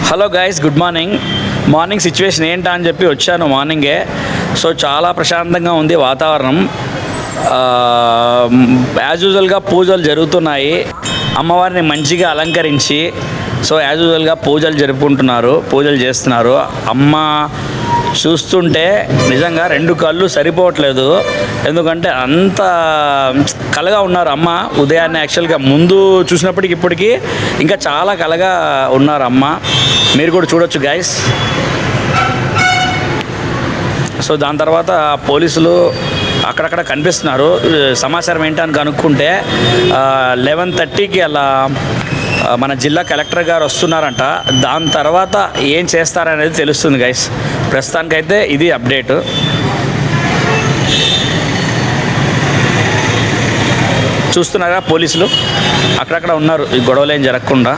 Hello guys, good morning. Morning situation ఏంటా అని చెప్పి వచ్చాను మార్నింగే. సో చాలా ప్రశాంతంగా ఉంది వాతావరణం. యాజ్ యూజువల్గా పూజలు జరుగుతున్నాయి. అమ్మవారిని మంచిగా అలంకరించి సో యాజ్ యూజువల్గా పూజలు చేస్తున్నారు. అమ్మ చూస్తుంటే నిజంగా రెండు కళ్ళు సరిపోవట్లేదు. ఎందుకంటే అంత కలగా ఉన్నారు అమ్మ. ఉదయాన్నే యాక్చువల్గా ముందు చూసినప్పటికి ఇప్పటికీ ఇంకా చాలా కలగా ఉన్నారు అమ్మ. మీరు కూడా చూడొచ్చు గైస్. సో దాని తర్వాత పోలీసులు అక్కడక్కడ కనిపిస్తున్నారు. సమాచారం ఏంటని కనుక్కుంటే 11:30కి అలా మన జిల్లా కలెక్టర్ గారు వస్తున్నారంట. దాని తర్వాత ఏం చేస్తారనేది తెలుస్తుంది గైస్. ప్రస్తుతానికైతే ఇది అప్డేట్. చూస్తున్నారా, పోలీసులు అక్కడక్కడ ఉన్నారు ఈ గొడవలు ఏం జరగకుండా.